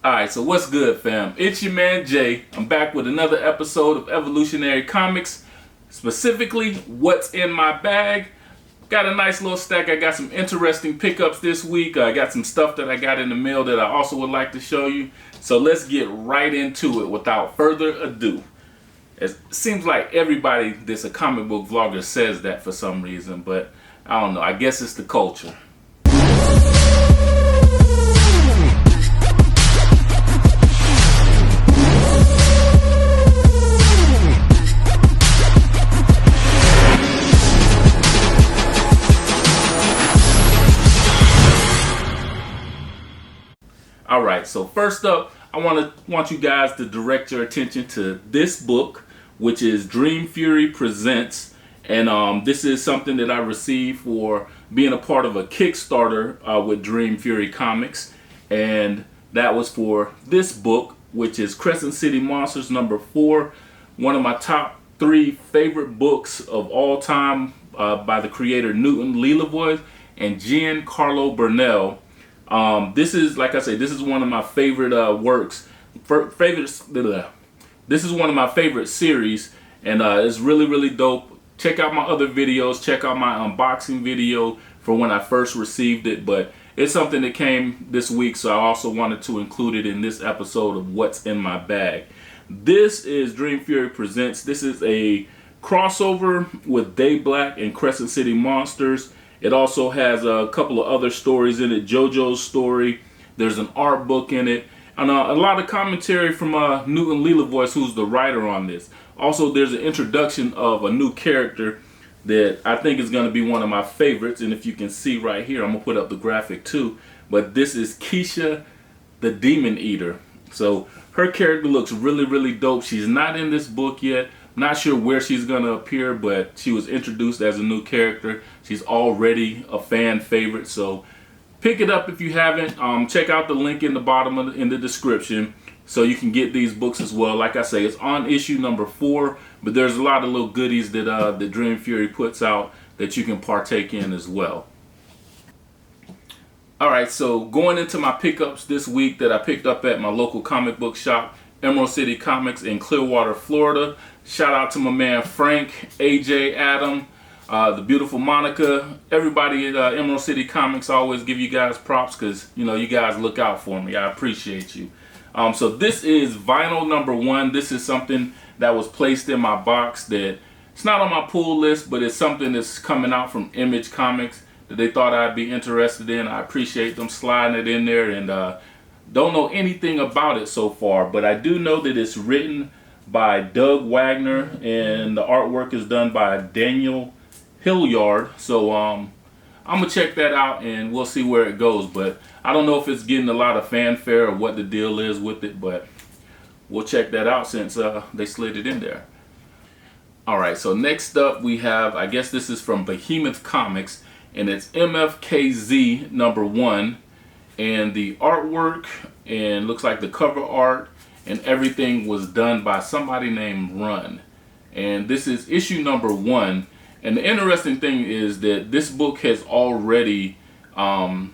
Alright, so what's good, fam? It's your man Jay. I'm back with another episode of Evolutionary Comics. Specifically, what's in my bag. Got a nice little stack. I got some interesting pickups this week. I got some stuff that I got in the mail that I also would like to show you. So let's get right into it without further ado. It seems like everybody that's a comic book vlogger says that for some reason, but I don't know. I guess it's the culture. Alright, so first up, I want you guys to direct your attention to this book, which is Dream Fury Presents. And this is something that I received for being a part of a Kickstarter with Dream Fury Comics. And that was for this book, which is Crescent City Monsters #4. One of my top 3 favorite books of all time by the creator Newton Leavoy and Giancarlo Bernal. This is, like I say, this is one of my favorite works. This is one of my favorite series, and it's really, really dope. Check out my other videos. Check out my unboxing video for when I first received it. But it's something that came this week, so I also wanted to include it in this episode of What's in My Bag. This is Dream Fury Presents. This is a crossover with Day Black and Crescent City Monsters. It also has a couple of other stories in it. JoJo's story. There's an art book in it. And a lot of commentary from Newton Leavoy, who's the writer on this. Also, there's an introduction of a new character that I think is going to be one of my favorites. And if you can see right here, I'm going to put up the graphic too. But this is Keisha, the Demon Eater. So her character looks really, really dope. She's not in this book yet. Not sure where she's going to appear, but she was introduced as a new character. She's already a fan favorite, so pick it up if you haven't. Check out the link in the bottom in the description so you can get these books as well. Like I say, it's on issue #4, but there's a lot of little goodies that the Dream Fury puts out that you can partake in as well. Alright, so going into my pickups this week that I picked up at my local comic book shop, Emerald City Comics in Clearwater, Florida. Shout out to my man Frank, AJ, Adam, the beautiful Monica, everybody at Emerald City Comics. I always give you guys props because, you know, you guys look out for me. I appreciate you. So this is vinyl #1. This is something that was placed in my box that it's not on my pull list, but it's something that's coming out from Image Comics that they thought I'd be interested in. I appreciate them sliding it in there, and don't know anything about it so far, but I do know that it's written by Doug Wagner and the artwork is done by Daniel Hilliard. So I'm gonna check that out and we'll see where it goes. But I don't know if it's getting a lot of fanfare or what the deal is with it, but we'll check that out since they slid it in there. Alright, so next up we have, I guess this is from Behemoth Comics, and it's MFKZ #1. And the artwork and looks like the cover art and everything was done by somebody named Run. And this is issue #1. And the interesting thing is that this book has already been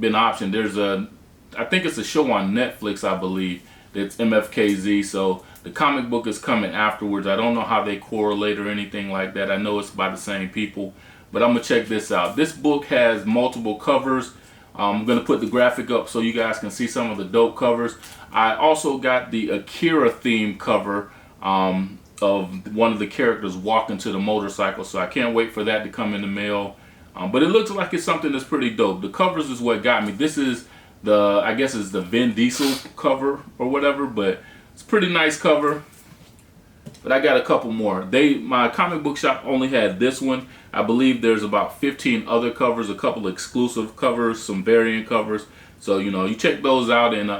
optioned. There's I think it's a show on Netflix, I believe, that's MFKZ. So the comic book is coming afterwards. I don't know how they correlate or anything like that. I know it's by the same people, but I'm gonna check this out. This book has multiple covers. I'm going to put the graphic up so you guys can see some of the dope covers. I also got the Akira theme cover of one of the characters walking to the motorcycle, so I can't wait for that to come in the mail. But it looks like it's something that's pretty dope. The covers is what got me. This is the, I guess it's the Vin Diesel cover or whatever, but it's a pretty nice cover. But I got a couple more. My comic book shop only had this one. I believe there's about 15 other covers, a couple exclusive covers, some variant covers. So, you know, you check those out and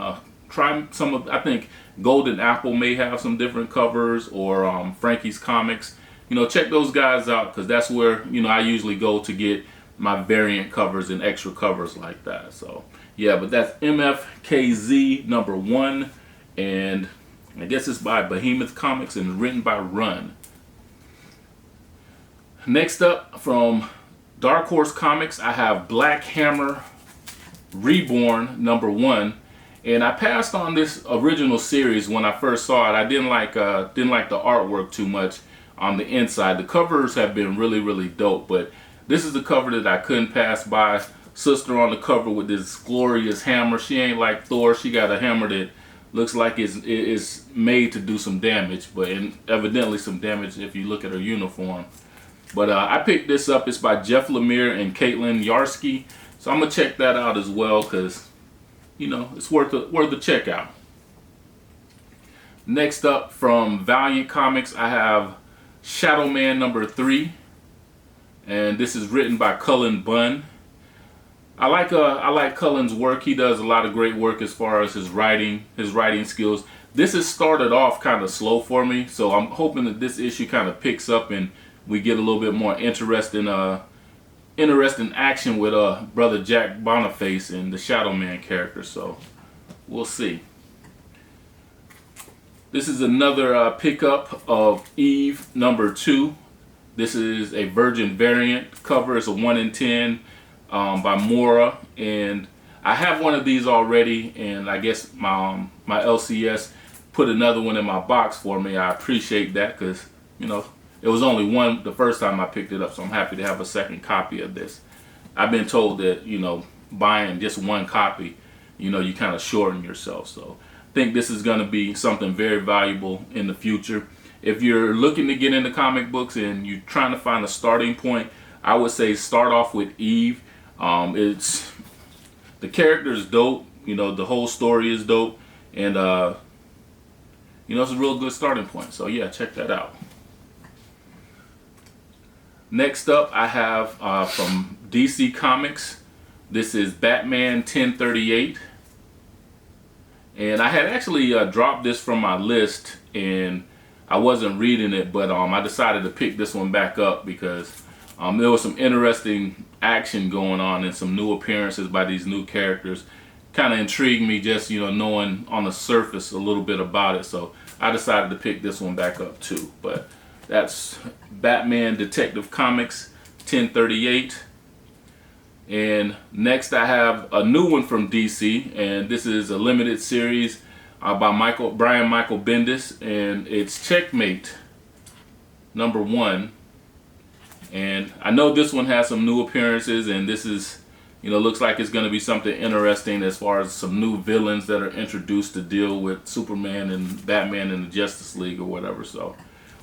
try some of, I think Golden Apple may have some different covers, or Frankie's Comics. You know, check those guys out because that's where, you know, I usually go to get my variant covers and extra covers like that. So, yeah, but that's MFKZ #1. And I guess it's by Behemoth Comics and written by Run. Next up, from Dark Horse Comics, I have Black Hammer Reborn #1. And I passed on this original series when I first saw it. I didn't like the artwork too much on the inside. The covers have been really dope, but this is the cover that I couldn't pass by. Sister on the cover with this glorious hammer. She ain't like Thor. She got a hammer that looks like it's made to do some damage, but evidently some damage if you look at her uniform. But I picked this up. It's by Jeff Lemire and Caitlin Yarsky. So I'm gonna check that out as well, because you know it's worth a check out. Next up from Valiant Comics, I have Shadow Man #3, and this is written by Cullen Bunn. I like Cullen's work. He does a lot of great work as far as his writing skills. This has started off kind of slow for me, so I'm hoping that this issue kind of picks up and we get a little bit more interesting action with brother Jack Boniface and the Shadow Man character. So we'll see. This is another pickup of Eve #2. This is a Virgin variant cover. It's a 1 in 10 by Mora, and I have one of these already, and I guess my LCS put another one in my box for me. I appreciate that, because you know it was only one the first time I picked it up, so I'm happy to have a second copy of this. I've been told that, you know, buying just one copy, you know, you kind of shorten yourself. So I think this is going to be something very valuable in the future. If you're looking to get into comic books and you're trying to find a starting point, I would say start off with Eve. The character is dope, you know, the whole story is dope, and you know, it's a real good starting point. So yeah, check that out. Next up, I have from DC Comics. This is Batman 1038, and I had actually dropped this from my list, and I wasn't reading it, but I decided to pick this one back up because there was some interesting action going on and some new appearances by these new characters. Kind of intrigued me, just, you know, knowing on the surface a little bit about it. So I decided to pick this one back up too. But that's Batman Detective Comics 1038. And next I have a new one from DC, and this is a limited series by Brian Michael Bendis, and it's Checkmate #1. And I know this one has some new appearances, and this is, you know, looks like it's going to be something interesting as far as some new villains that are introduced to deal with Superman and Batman and the Justice League or whatever. So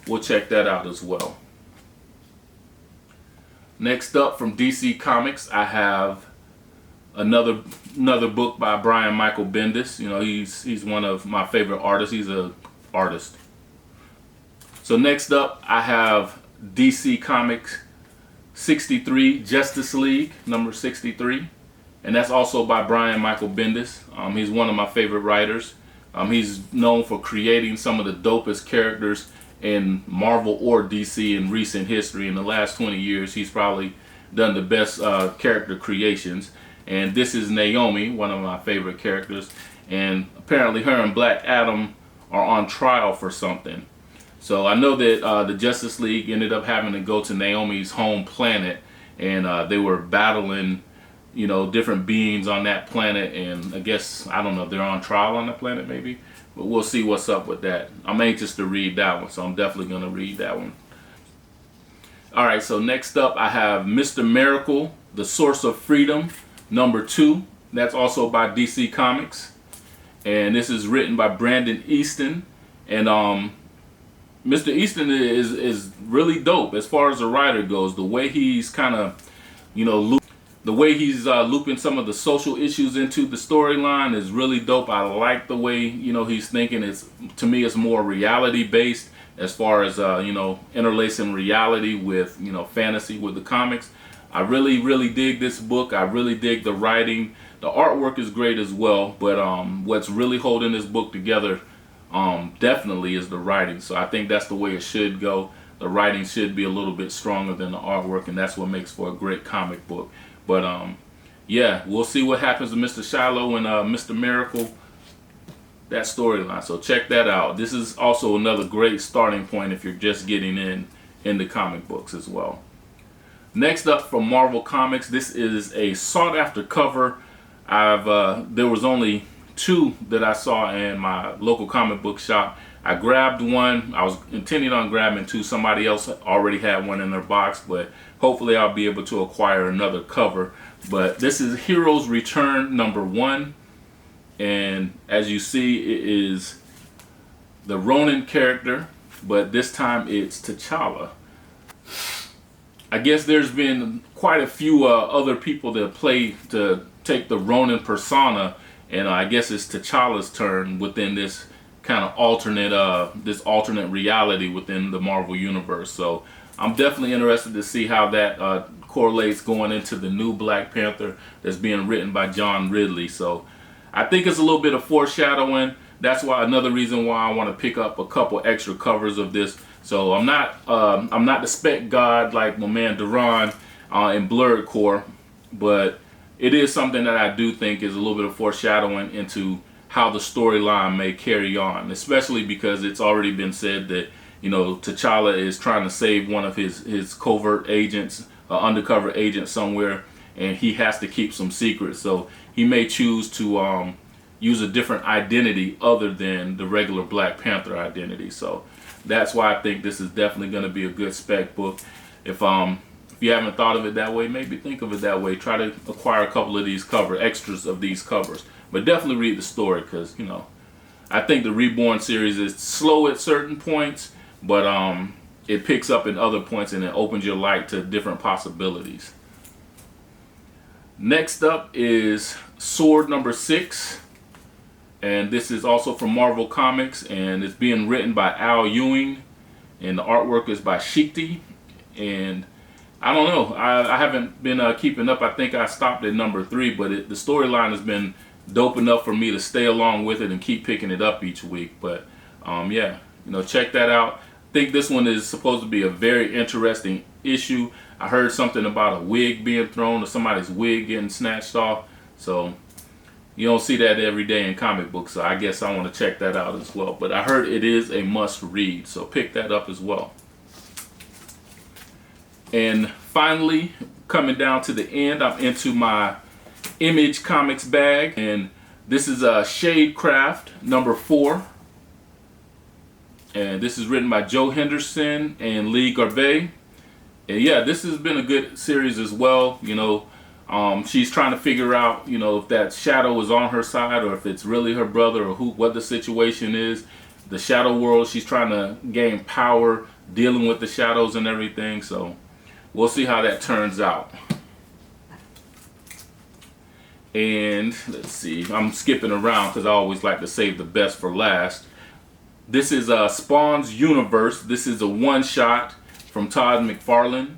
we'll check that out as well. Next up from DC Comics, I have another book by Brian Michael Bendis. You know, he's one of my favorite artists. He's an artist. So next up, I have DC Comics 63, Justice League #63, and that's also by Brian Michael Bendis. He's one of my favorite writers. He's known for creating some of the dopest characters in Marvel or DC in recent history. In the last 20 years, he's probably done the best character creations. And this is Naomi, one of my favorite characters. And apparently her and Black Adam are on trial for something. So I know that the Justice League ended up having to go to Naomi's home planet, and they were battling, you know, different beings on that planet. And I guess, I don't know, they're on trial on the planet maybe. But we'll see what's up with that. I'm anxious to read that one, so I'm definitely going to read that one. Alright, so next up I have Mr. Miracle, The Source of Freedom #2. That's also by DC Comics. And this is written by Brandon Easton. And Mr. Easton is really dope as far as a writer goes. The way he's kind of, you know, looping some of the social issues into the storyline is really dope. I like the way, you know, he's thinking. To me, it's more reality based as far as you know, interlacing reality with, you know, fantasy with the comics. I really dig this book. I really dig the writing. The artwork is great as well, but what's really holding this book together definitely is the writing. So I think that's the way it should go. The writing should be a little bit stronger than the artwork, and that's what makes for a great comic book. But yeah, we'll see what happens to Mr. Shiloh and Mr. Miracle, that storyline. So check that out. This is also another great starting point if you're just getting into comic books as well. Next up from Marvel Comics, this is a sought after cover. There was only two that I saw in my local comic book shop. I grabbed one. I was intending on grabbing two. Somebody else already had one in their box, but hopefully I'll be able to acquire another cover. But this is Heroes Return #1, and as you see, it is the Ronin character, but this time it's T'Challa. I guess there's been quite a few other people that play to take the Ronin persona, and I guess it's T'Challa's turn within this kind of alternate reality within the Marvel universe. So I'm definitely interested to see how that correlates going into the new Black Panther that's being written by John Ridley. So I think it's a little bit of foreshadowing. That's why another reason why I want to pick up a couple extra covers of this. So I'm not the spec god like my man Duran in Blurred Core, but it is something that I do think is a little bit of foreshadowing into how the storyline may carry on, especially because it's already been said that, you know, T'Challa is trying to save one of his covert agents, undercover agent somewhere, and he has to keep some secrets. So he may choose to use a different identity other than the regular Black Panther identity. So that's why I think this is definitely going to be a good spec book. If you haven't thought of it that way, maybe think of it that way. Try to acquire a couple of these extras of these covers. But definitely read the story, because, you know, I think the Reborn series is slow at certain points, but it picks up in other points and it opens your light to different possibilities. Next up is Sword #6, and this is also from Marvel Comics, and it's being written by Al Ewing, and the artwork is by Shikti. And I don't know, I haven't been keeping up. I think I stopped at #3, but the storyline has been dope enough for me to stay along with it and keep picking it up each week. But yeah, you know, check that out. I think this one is supposed to be a very interesting issue. I heard something about a wig being thrown or somebody's wig getting snatched off. So you don't see that every day in comic books, so I guess I want to check that out as well. But I heard it is a must read, so pick that up as well. And finally, coming down to the end, I'm into my Image Comics bag, and this is Shadecraft #4, and this is written by Joe Henderson and Lee Garbey. And yeah, this has been a good series as well. You know, she's trying to figure out, you know, if that shadow is on her side or if it's really her brother, or what the situation is. The shadow world, she's trying to gain power dealing with the shadows and everything. So we'll see how that turns out. And let's see, I'm skipping around because I always like to save the best for last. This is Spawn's Universe. This is a one-shot from Todd McFarlane,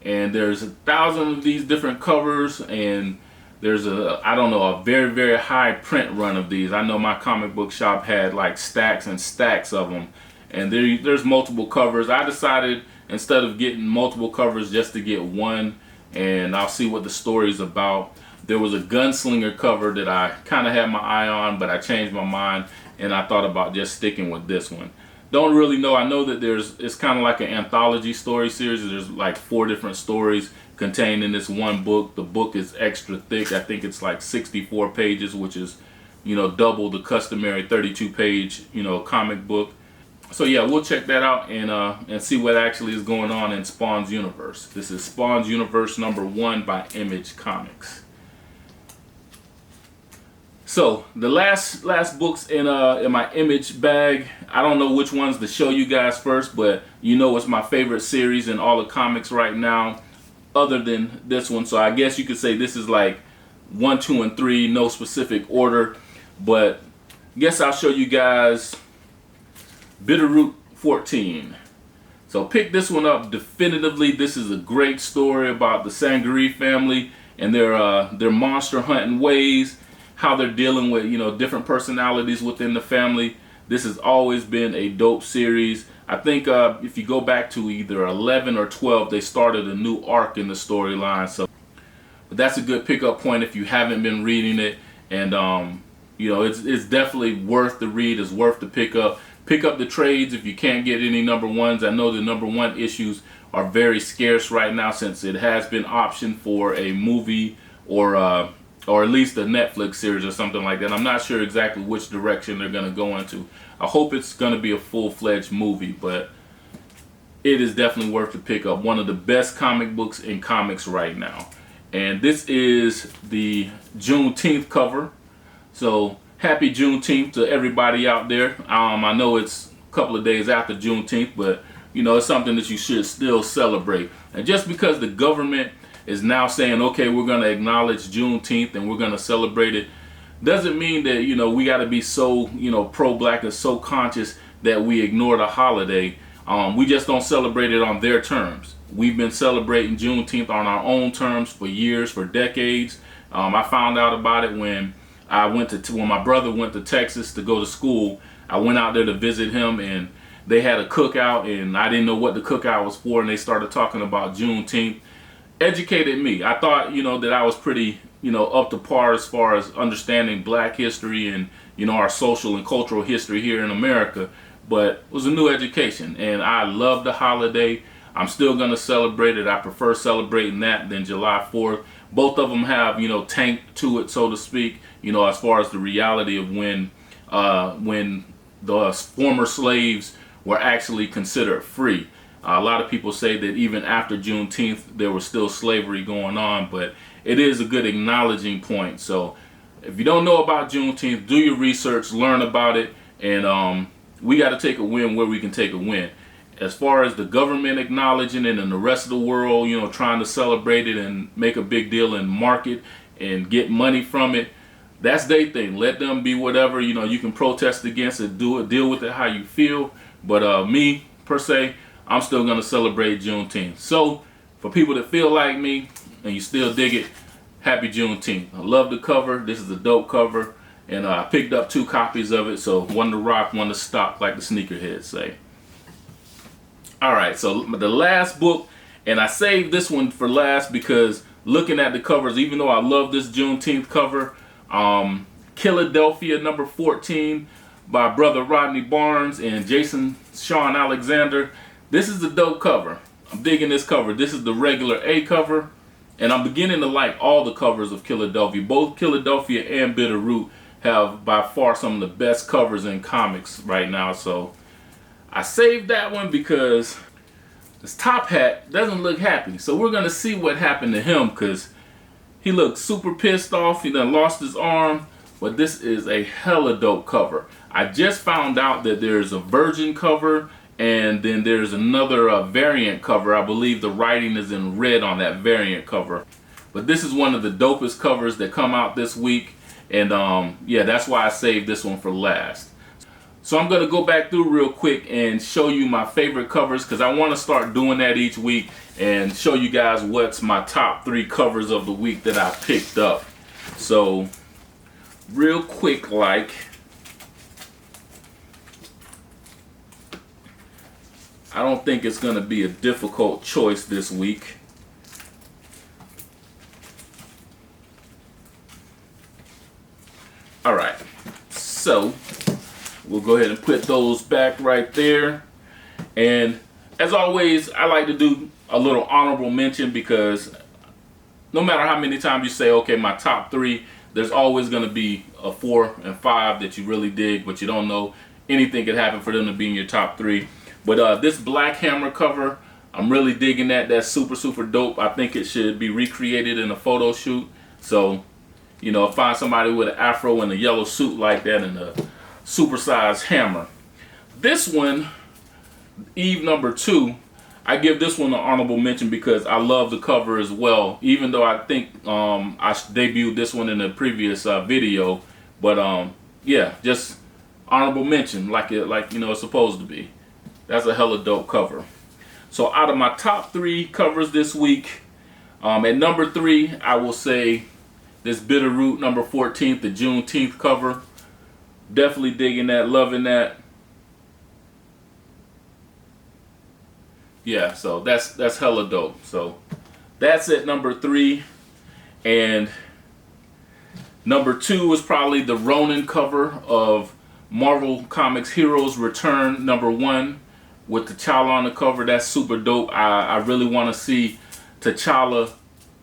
and there's 1,000 of these different covers, and there's a very, very high print run of these. I know my comic book shop had like stacks and stacks of them, and there's multiple covers. I decided instead of getting multiple covers just to get one, and I'll see what the story's about. There was a gunslinger cover that I kind of had my eye on, but I changed my mind and I thought about just sticking with this one. Don't really know. I know that it's kind of like an anthology story series. There's like 4 different stories contained in this one book. The book is extra thick. I think it's like 64 pages, which is, you know, double the customary 32-page, you know, comic book. So yeah, we'll check that out and see what actually is going on in Spawn's Universe. This is Spawn's Universe #1 by Image Comics. So the last books in my Image bag, I don't know which ones to show you guys first, but you know it's my favorite series in all the comics right now, other than this one. So I guess you could say this is like 1, 2, and 3, no specific order. But I guess I'll show you guys Bitterroot 14. So pick this one up definitively. This is a great story about the Sangaree family and their monster hunting ways, how they're dealing with, you know, different personalities within the family. This has always been a dope series. I think if you go back to either 11 or 12, they started a new arc in the storyline. So but that's a good pickup point if you haven't been reading it. And you know, it's definitely worth the read. It's worth the pick up. Pick up the trades if you can't get any #1s. I know the #1 issues are very scarce right now since it has been optioned for a movie or or at least a Netflix series or something like that. I'm not sure exactly which direction they're going to go into. I hope it's going to be a full-fledged movie, but it is definitely worth the pick up. One of the best comic books in comics right now. And this is the Juneteenth cover. So happy Juneteenth to everybody out there. I know it's a couple of days after Juneteenth, but you know, it's something that you should still celebrate. And just because the government is now saying, okay, we're going to acknowledge Juneteenth and we're going to celebrate it, doesn't mean that, you know, we got to be so, you know, pro-black and so conscious that we ignore the holiday. We just don't celebrate it on their terms. We've been celebrating Juneteenth on our own terms for years, for decades. I found out about it when when my brother went to Texas to go to school. I went out there to visit him, and they had a cookout, and I didn't know what the cookout was for, and they started talking about Juneteenth. Educated me. I thought, you know, that I was pretty, you know, up to par as far as understanding black history and, you know, our social and cultural history here in America. But it was a new education, and I love the holiday. I'm still going to celebrate it. I prefer celebrating that than July 4th. Both of them have, you know, tank to it, so to speak, you know, as far as the reality of when the former slaves were actually considered free. A lot of people say that even after Juneteenth, there was still slavery going on, but it is a good acknowledging point. So if you don't know about Juneteenth, do your research, learn about it, and we got to take a win where we can take a win. As far as the government acknowledging it and the rest of the world, you know, trying to celebrate it and make a big deal and market and get money from it, that's their thing. Let them be whatever. You know, you can protest against it, do it, deal with it how you feel. But me, per se, I'm still going to celebrate Juneteenth. So, for people that feel like me and you still dig it, happy Juneteenth. I love the cover. This is a dope cover. And I picked up 2 copies of it. So, one to rock, one to stock, like the sneakerheads say. Alright, so the last book, and I saved this one for last because looking at the covers, even though I love this Juneteenth cover, Philadelphia number 14 by brother Rodney Barnes and Jason Sean Alexander. This is the dope cover. I'm digging this cover. This is the regular A cover, and I'm beginning to like all the covers of Philadelphia. Both Philadelphia and Bitterroot have by far some of the best covers in comics right now. So I saved that one because this Top Hat doesn't look happy. So we're going to see what happened to him because he looked super pissed off. He done lost his arm. But this is a hella dope cover. I just found out that there's a virgin cover and then there's another variant cover. I believe the writing is in red on that variant cover. But this is one of the dopest covers that come out this week. And yeah, that's why I saved this one for last. So I'm going to go back through real quick and show you my favorite covers because I want to start doing that each week and show you guys what's my top 3 covers of the week that I picked up. So real quick, like, I don't think it's going to be a difficult choice this week. Alright, so we'll go ahead and put those back right there. And as always, I like to do a little honorable mention because no matter how many times you say, okay, my top 3, there's always going to be a 4 and 5 that you really dig, but you don't know. Anything could happen for them to be in your top 3. But this Black Hammer cover, I'm really digging that. That's super, super dope. I think it should be recreated in a photo shoot. So, you know, find somebody with an afro and a yellow suit like that and a supersized hammer. This one, Eve number 2, I give this one an honorable mention because I love the cover as well. Even though I think I debuted this one in a previous video. But yeah, just honorable mention like you know it's supposed to be. That's a hella dope cover. So out of my top 3 covers this week, at number 3, I will say this Bitterroot number 14, the Juneteenth cover. Definitely digging that, loving that. Yeah, so that's hella dope. So that's at number 3. And number 2 is probably the Ronin cover of Marvel Comics Heroes Return number 1 with T'Challa on the cover. That's super dope. I really want to see T'Challa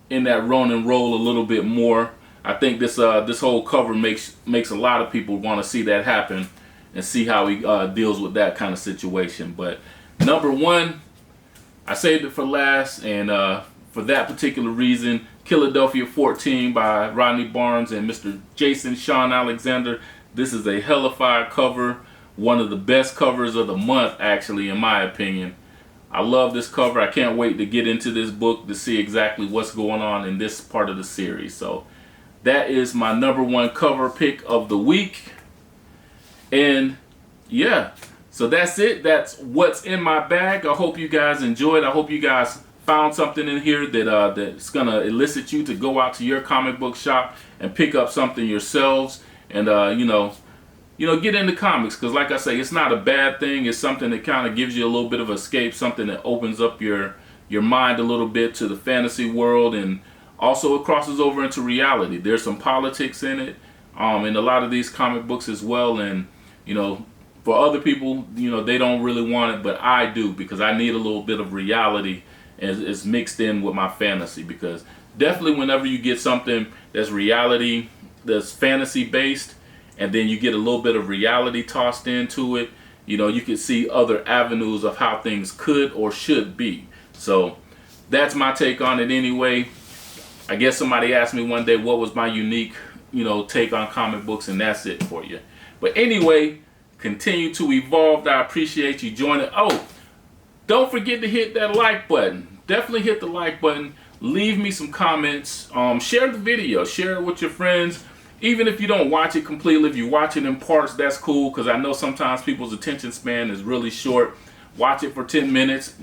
in that Ronin role a little bit more. I think this whole cover makes a lot of people want to see that happen and see how he deals with that kind of situation. But number one, I saved it for last, and for that particular reason, Philadelphia 14 by Rodney Barnes and Mr. Jason Sean Alexander. This is a hellified cover, one of the best covers of the month, actually, in my opinion. I love this cover. I can't wait to get into this book to see exactly what's going on in this part of the series. So that is my number one cover pick of the week. And yeah, so that's it. That's what's in my bag. I hope you guys enjoyed. I hope you guys found something in here that that's gonna elicit you to go out to your comic book shop and pick up something yourselves, and get into comics, because like I say, it's not a bad thing. It's something that kind of gives you a little bit of escape, something that opens up your mind a little bit to the fantasy world, and also it crosses over into reality. There's some politics in it, in a lot of these comic books as well, and for other people, they don't really want it, but I do, because I need a little bit of reality as it's mixed in with my fantasy. Because definitely whenever you get something that's reality, that's fantasy based, and then you get a little bit of reality tossed into it, you can see other avenues of how things could or should be. So that's my take on it anyway. I guess somebody asked me one day what was my unique, take on comic books, and that's it for you. But anyway, continue to evolve. I appreciate you joining. Oh, don't forget to hit that like button. Definitely hit the like button. Leave me some comments. Share the video. Share it with your friends. Even if you don't watch it completely, if you watch it in parts, that's cool, because I know sometimes people's attention span is really short. Watch it for 10 minutes,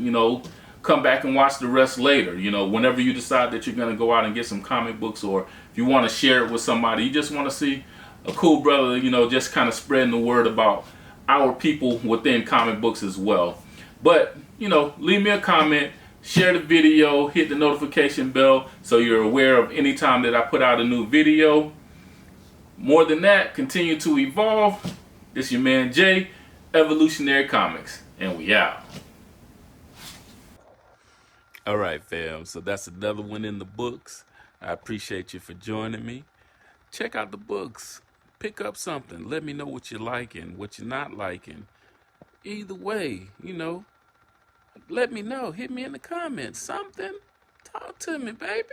come back and watch the rest later. Whenever you decide that you're going to go out and get some comic books, or if you want to share it with somebody, you just want to see a cool brother, just kind of spreading the word about our people within comic books as well. But, leave me a comment, share the video, hit the notification bell so you're aware of any time that I put out a new video. More than that, continue to evolve. This your man Jay, Evolutionary Comics, and we out. All right, fam. So that's another one in the books. I appreciate you for joining me. Check out the books. Pick up something. Let me know what you're liking, what you're not liking. Either way, let me know. Hit me in the comments. Something. Talk to me, baby.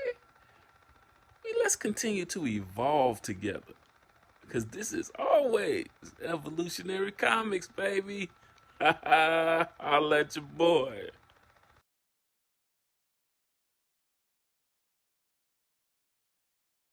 Let's continue to evolve together, because this is always Evolutionary Comics, baby. I'll let your boy.